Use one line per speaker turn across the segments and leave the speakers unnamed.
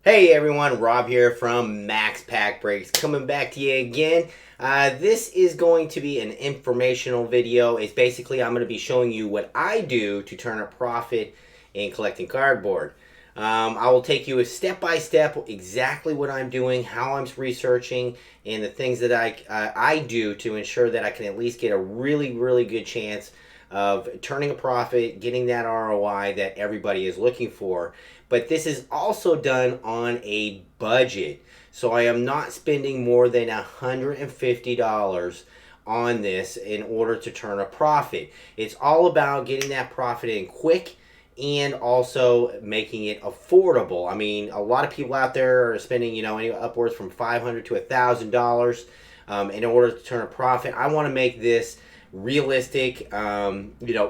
Hey everyone, Rob here from Max Pack Breaks, coming back to you again. This is going to be an informational video. It's basically I'm going to be showing you what I do to turn a profit in collecting cardboard. I will take you step by step exactly what I'm doing, how I'm researching, and the things that I do to ensure that I can at least get a really good chance of turning a profit, getting that ROI that everybody is looking for. But this is also done on a budget. So I am not spending more than $150 on this in order to turn a profit. It's all about getting that profit in quick and also making it affordable. I mean, a lot of people out there are spending, upwards from $500 to $1,000 in order to turn a profit. I want to make this realistic,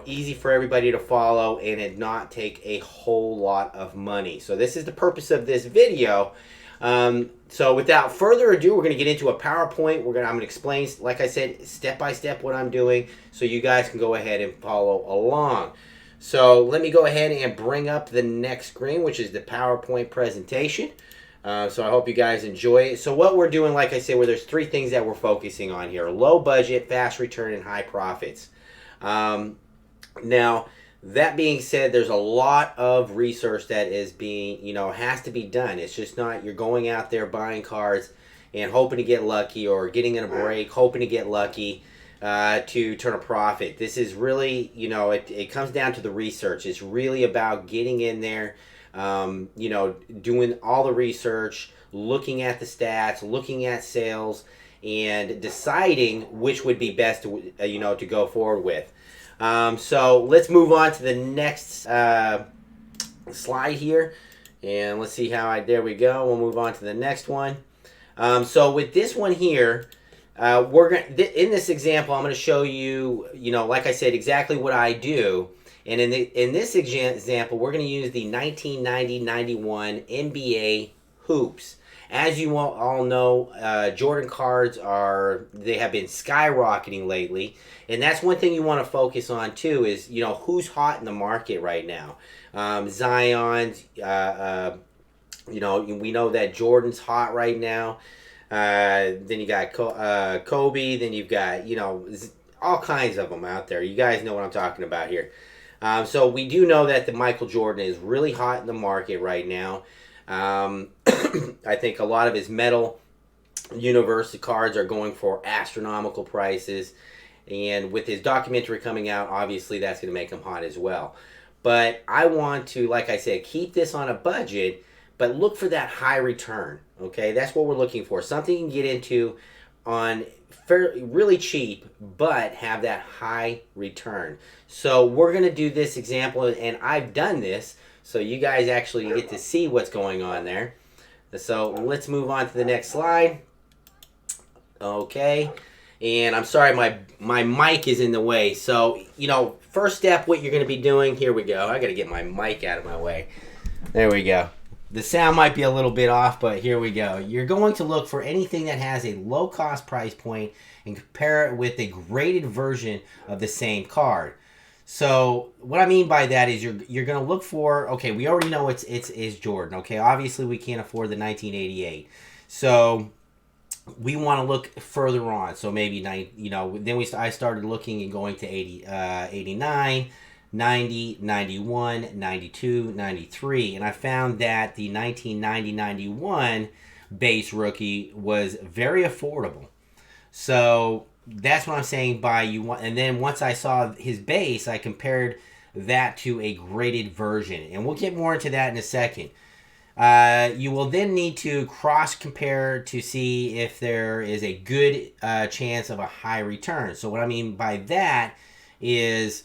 easy for everybody to follow, and it not take a whole lot of money. So this is the purpose of this video. So without further ado, we're going to get into a PowerPoint. I'm going to explain, like I said, step by step what I'm doing, so you guys can go ahead and follow along. So let me go ahead and bring up the next screen, which is the PowerPoint presentation. So I hope you guys enjoy it. So what we're doing, like I said, there's three things that we're focusing on here: low budget, fast return, and high profits. Now, that being said, there's a lot of research that is being, has to be done. It's just not you're going out there buying cards and hoping to get lucky, or getting in a break, hoping to get lucky to turn a profit. This is really, it comes down to the research. It's really about getting in there, doing all the research, looking at the stats, looking at sales, and deciding which would be best to, to go forward with. So let's move on to the next slide here, and let's see there we go. We'll move on to the next one. So with this one here, in this example, I'm going to show you, like I said, exactly what I do. And in this example, we're going to use the 1990-91 NBA hoops. As you all know, Jordan cards they have been skyrocketing lately, and that's one thing you want to focus on too. Is who's hot in the market right now? Zion's, we know that Jordan's hot right now. Then you got Kobe. Then you've got all kinds of them out there. You guys know what I'm talking about here. So we do know that the Michael Jordan is really hot in the market right now. I think a lot of his metal university cards are going for astronomical prices. And with his documentary coming out, obviously that's going to make him hot as well. But I want to, like I said, keep this on a budget, but look for that high return. Okay, that's what we're looking for. Something you can get into on really cheap, but have that high return. So we're going to do this example, and I've done this, so you guys actually get to see what's going on there. So let's move on to the next slide. Okay, and I'm sorry, my mic is in the way. So, first step, what you're going to be doing, here we go. I got to get my mic out of my way. There we go. The sound might be a little bit off, but here we go. You're going to look for anything that has a low-cost price point and compare it with a graded version of the same card. So what I mean by that is you're going to look for, okay, we already know it's Jordan. Okay, obviously we can't afford the 1988, so we want to look further on. So maybe then I started looking and going to 89. 90, 91, 92, 93, and I found that the 1990-91 base rookie was very affordable. So that's what I'm saying by and then once I saw his base, I compared that to a graded version, and we'll get more into that in a second. You will then need to cross compare to see if there is a good chance of a high return. So what I mean by that is,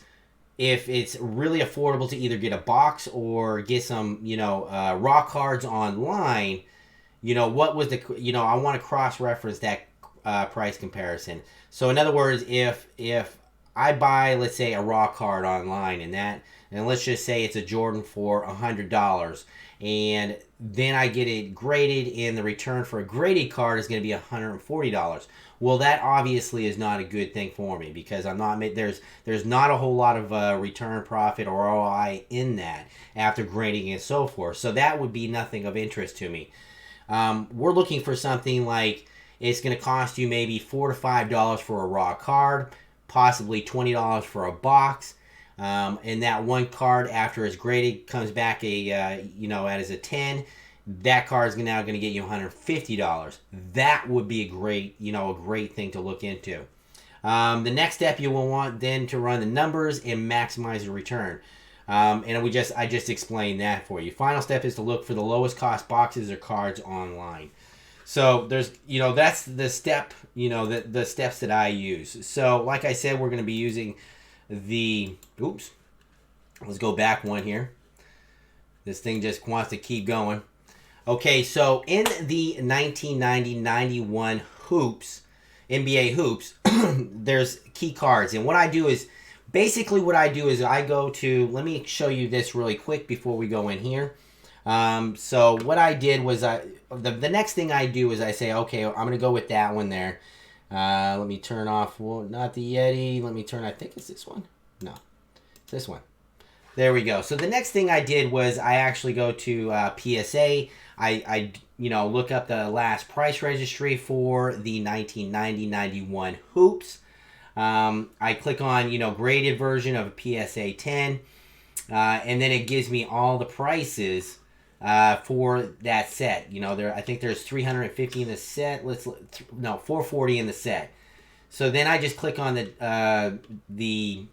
if it's really affordable to either get a box or get some, raw cards online, what was I want to cross-reference that price comparison. So in other words, if I buy, let's say, a raw card online, and let's just say it's a Jordan for $100, and then I get it graded, and the return for a graded card is going to be $140. Well, that obviously is not a good thing for me, because I'm not there's not a whole lot of return profit or ROI in that after grading and so forth. So that would be nothing of interest to me. We're looking for something like it's going to cost you maybe $4 to $5 for a raw card, possibly $20 for a box. And that one card, after it's graded, comes back as a 10. That card is now going to get you $150. That would be a great thing to look into. The next step, you will want then to run the numbers and maximize the return. And I just explained that for you. Final step is to look for the lowest cost boxes or cards online. So there's, that's the step, the steps that I use. So like I said, we're going to be using let's go back one here. This thing just wants to keep going. Okay, so in the 1990-91 hoops, NBA hoops, there's key cards. And what I do is I go to, let me show you this really quick before we go in here. So what I did was the next thing I do is I say, okay, I'm going to go with that one there. Let me turn off, well, not the Yeti. Let me turn, I think it's this one. No, it's this one. There we go. So the next thing I did was I actually go to PSA. I look up the last price registry for the 1990-91 hoops. I click on, graded version of a PSA 10. And then it gives me all the prices for that set. I think there's 350 in the set. 440 in the set. So then I just click on the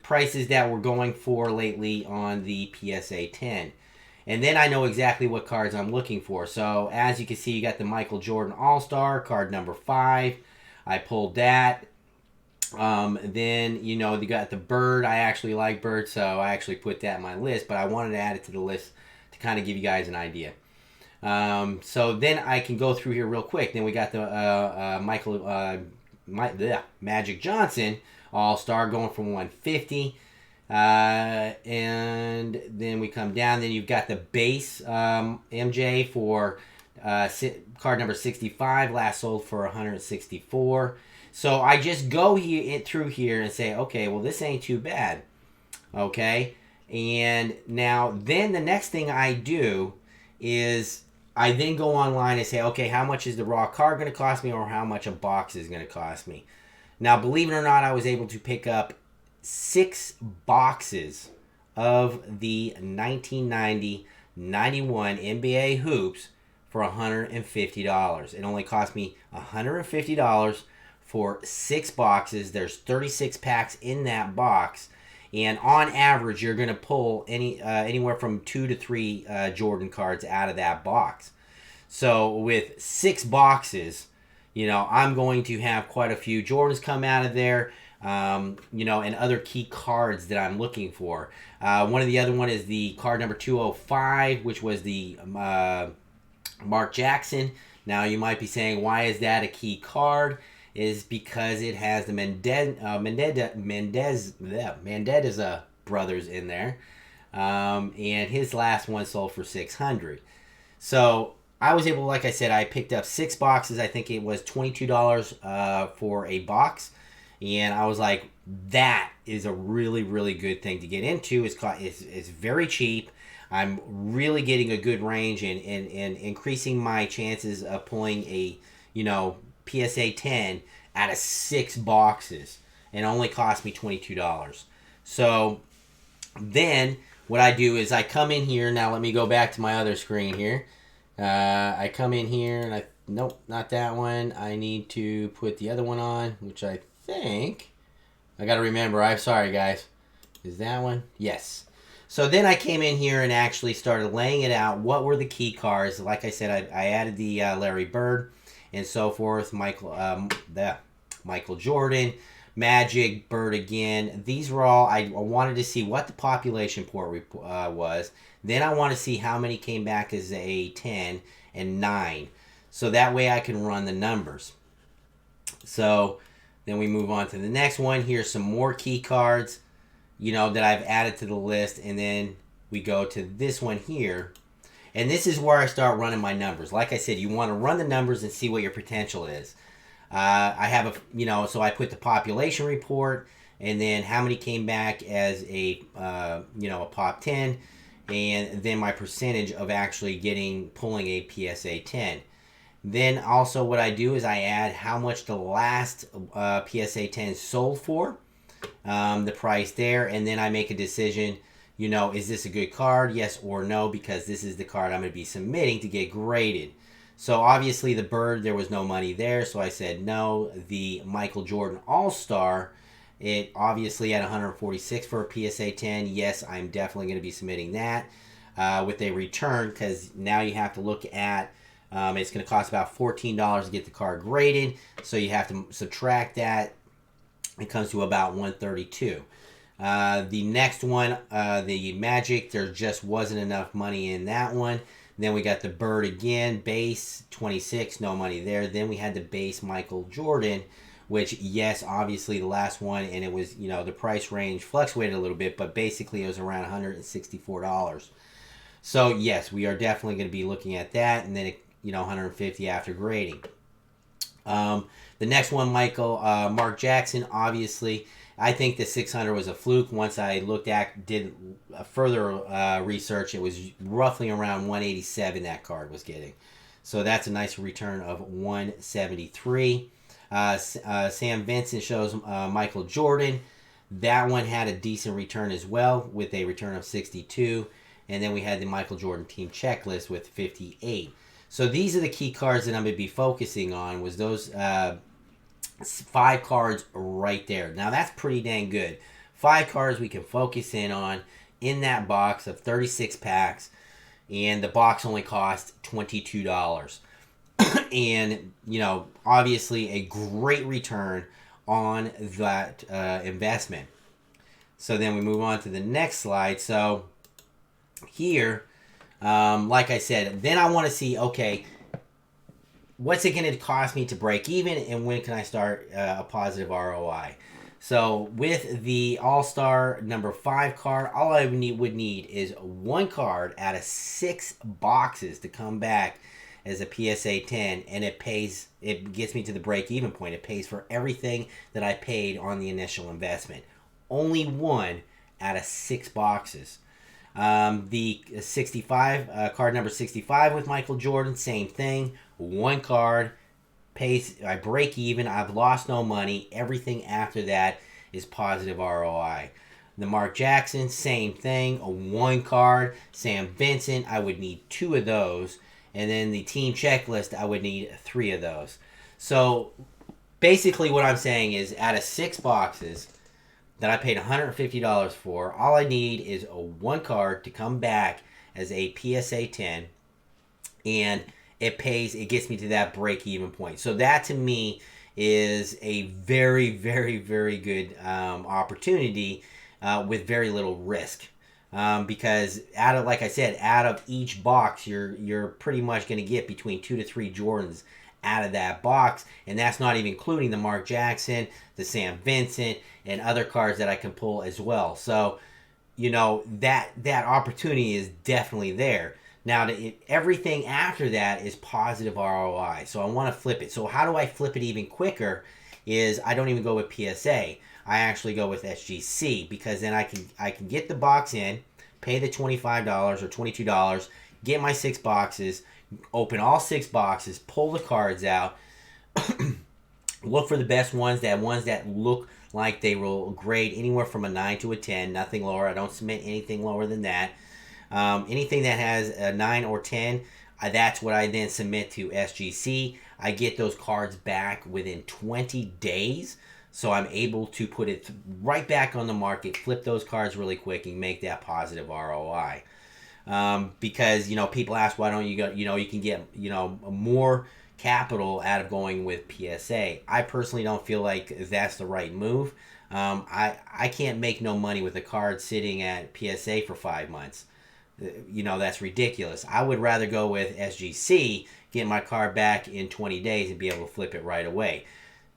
prices that we're going for lately on the PSA 10. And then I know exactly what cards I'm looking for. So as you can see, you got the Michael Jordan All-Star, card number 5. I pulled that. Then, you got the Bird. I actually like Bird, so I actually put that in my list. But I wanted to add it to the list to kind of give you guys an idea. So then I can go through here real quick. Then we got the Magic Johnson All-Star going from 150. And then we come down. Then you've got the base MJ for card number 65. Last sold for 164. So I just go through here and say, okay, well, this ain't too bad. Okay. And now then the next thing I do is I then go online and say, okay, how much is the raw card going to cost me, or how much a box is going to cost me? Now, believe it or not, I was able to pick up 6 boxes of the 1990-91 NBA hoops for $150. It only cost me $150 for 6 boxes. There's 36 packs in that box. And on average, you're going to pull anywhere from 2 to 3 Jordan cards out of that box. So with 6 boxes, I'm going to have quite a few Jordans come out of there, and other key cards that I'm looking for. One of the other one is the card number 205, which was the Mark Jackson. Now you might be saying, why is that a key card? Is because it has the Mendez brothers in there, and his last one sold for $600. So I was able, like I said, I picked up 6 boxes. I think it was $22 for a box, and I was like, that is a really, really good thing to get into. It's very cheap. I'm really getting a good range and increasing my chances of pulling a PSA 10 out of 6 boxes, and only cost me $22. So then what I do is I come in here. Now let me go back to my other screen here. I come in here and nope, not that one. I need to put the other one on, which I think I got to remember. I'm sorry, guys. Is that one? Yes. So then I came in here and actually started laying it out. What were the key cards? Like I said, I added the Larry Bird and so forth. Michael Jordan, Magic, Bird again. These were all, I wanted to see what the population port was. Then I want to see how many came back as a 10 and 9. So that way I can run the numbers. So then we move on to the next one. Here's some more key cards, that I've added to the list. And then we go to this one here. And this is where I start running my numbers. Like I said, you want to run the numbers and see what your potential is. I have so I put the population report, and then how many came back as a a pop 10, and then my percentage of actually pulling a PSA 10. Then also what I do is I add how much the last PSA 10 sold for, the price there, and then I make a decision. Is this a good card? Yes or no, because this is the card I'm going to be submitting to get graded. So obviously the Bird, there was no money there, so I said no. The Michael Jordan All-Star, it obviously at 146 for a PSA 10. Yes, I'm definitely going to be submitting that with a return, because now you have to look at, it's going to cost about $14 to get the card graded, so you have to subtract that. It comes to about 132. The next one, the Magic, there just wasn't enough money in that one. Then we got the Bird again, base 26, no money there. Then we had the base Michael Jordan, which, yes, obviously the last one, and it was, the price range fluctuated a little bit, but basically it was around $164. So yes, we are definitely going to be looking at that, and then 150 after grading. The next one, Mark Jackson, obviously, I think the 600 was a fluke. Once I did further research, it was roughly around 187 that card was getting. So that's a nice return of 173. Sam Vincent shows Michael Jordan. That one had a decent return as well, with a return of 62. And then we had the Michael Jordan team checklist with 58. So these are the key cards that I'm going to be focusing on, was those 5 cards right there. Now that's pretty dang good. 5 cards we can focus in on in that box of 36 packs, and the box only cost $22. And obviously a great return on that investment. So then we move on to the next slide. So here, like I said, then I want to see, okay, what's it going to cost me to break even, and when can I start a positive ROI? So with the All-Star number 5 card, all I would need is 1 card out of 6 boxes to come back as a PSA 10, and it gets me to the break-even point. It pays for everything that I paid on the initial investment. Only 1 out of 6 boxes. The 65 card number 65 with Michael Jordan, same thing. 1 card, I break even. I've lost no money. Everything after that is positive ROI. The Mark Jackson, same thing. 1 card. Sam Vincent, I would need 2 of those. And then the team checklist, I would need 3 of those. So basically what I'm saying is, out of 6 boxes that I paid $150 for, all I need is 1 card to come back as a PSA 10, and it gets me to that break-even point. So that, to me, is a very, very, very good opportunity with very little risk. Because out of each box, you're pretty much going to get between 2 to 3 Jordans out of that box, and that's not even including the Mark Jackson, the Sam Vincent, and other cards that I can pull as well. So, that opportunity is definitely there. Now, everything after that is positive ROI. So I want to flip it. So how do I flip it even quicker? Is I don't even go with PSA. I actually go with SGC, because then I can get the box in, pay the $25 or $22, get my 6 boxes, open all 6 boxes, pull the cards out, look for the best ones that look like they will grade anywhere from a 9 to a 10, nothing lower. I don't submit anything lower than that. Anything that has a 9 or 10, that's what I then submit to SGC. I get those cards back within 20 days. So I'm able to put it right back on the market, flip those cards really quick, and make that positive ROI. Because, people ask, why don't you go, you can get, more capital out of going with PSA. I personally don't feel like that's the right move. I can't make no money with a card sitting at PSA for 5 months. That's ridiculous. I would rather go with SGC, get my card back in 20 days, and be able to flip it right away.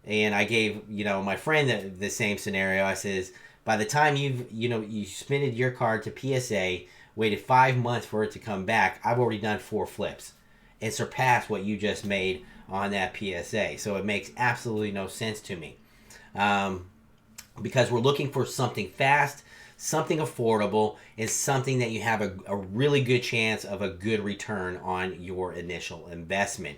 And I gave, my friend the same scenario. I says, by the time you submitted your card to PSA, waited 5 months for it to come back, I've already done 4 flips and surpassed what you just made on that PSA. So it makes absolutely no sense to me. Because we're looking for something fast, something affordable, and something that you have a really good chance of a good return on your initial investment.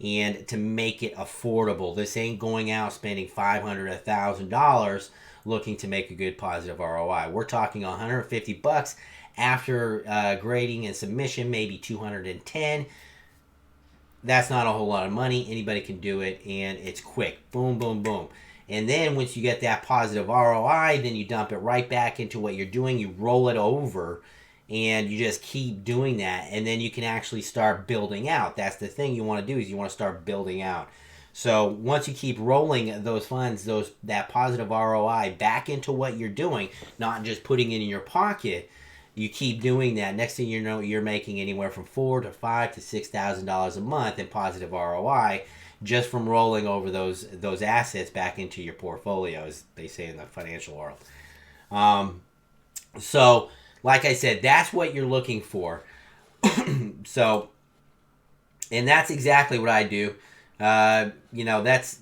And to make it affordable, this ain't going out spending $500, $1,000 looking to make a good positive ROI. We're talking $150 after grading and submission, maybe $210. That's not a whole lot of money. Anybody can do it, and it's quick. Boom, boom, boom. And then once you get that positive ROI, then you dump it right back into what you're doing. You roll it over, and you just keep doing that. And then you can actually start building out. That's the thing you want to do, is you want to start building out. So once you keep rolling those funds, that positive ROI back into what you're doing, not just putting it in your pocket, you keep doing that. Next thing you know, you're making anywhere from $4,000 to $5,000 to $6,000 a month in positive ROI just from rolling over those assets back into your portfolio, as they say in the financial world. So, like I said, that's what you're looking for. So, and that's exactly what I do. That's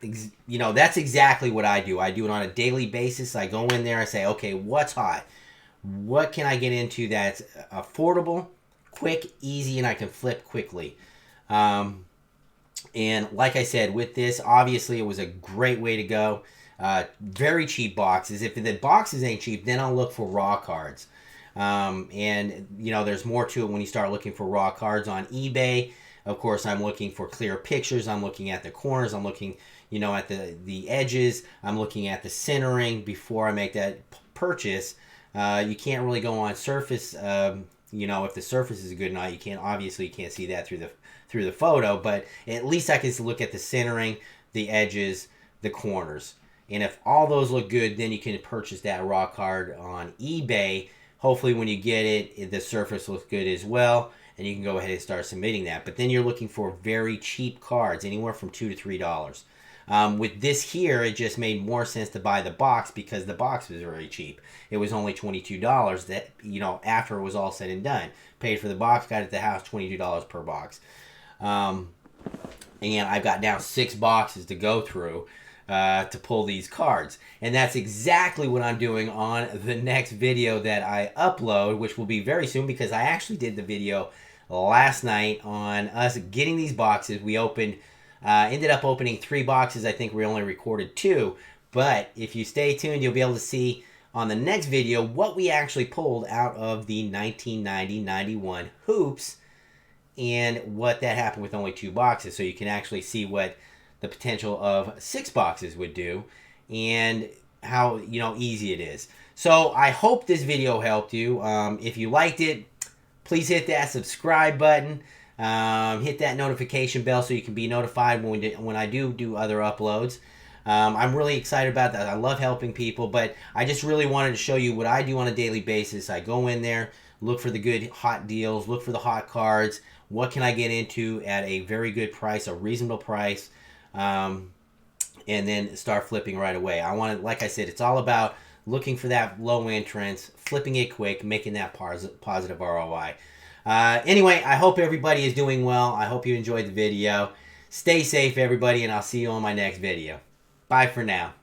exactly what I do. I do it on a daily basis. I go in there, I say, okay, what's hot? What can I get into that's affordable, quick, easy, and I can flip quickly? And like I said, with this, obviously it was a great way to go. Very cheap boxes. If the boxes ain't cheap, then I'll look for raw cards. And there's more to it when you start looking for raw cards on eBay. Of course, I'm looking for clear pictures. I'm looking at the corners. I'm looking, at the edges. I'm looking at the centering before I make that purchase. You can't really go on surface. If the surface is good enough, you can't see that through the photo. But at least I can look at the centering, the edges, the corners. And if all those look good, then you can purchase that raw card on eBay. Hopefully when you get it, the surface looks good as well, and you can go ahead and start submitting that. But then you're looking for very cheap cards, anywhere from $2 to $3. With this here, it just made more sense to buy the box because the box was very cheap. It was only $22 that, after it was all said and done. Paid for the box, got it at the house, $22 per box. And I've got now 6 boxes to go through to pull these cards. And that's exactly what I'm doing on the next video that I upload, which will be very soon because I actually did the video last night on us getting these boxes. We ended up opening 3 boxes. I think we only recorded 2. But if you stay tuned, you'll be able to see on the next video what we actually pulled out of the 1990-91 hoops and what that happened with only 2 boxes. So you can actually see what the potential of 6 boxes would do and how easy it is. So I hope this video helped you. If you liked it, please hit that subscribe button. Hit that notification bell so you can be notified when I do other uploads. I'm really excited about that. I love helping people, but I just really wanted to show you what I do on a daily basis. I go in there, look for the good hot deals, look for the hot cards. What can I get into at a very good price, a reasonable price, and then start flipping right away. Like I said, it's all about looking for that low entrance, flipping it quick, making that positive ROI. Anyway, I hope everybody is doing well. I hope you enjoyed the video. Stay safe, everybody, and I'll see you on my next video. Bye for now.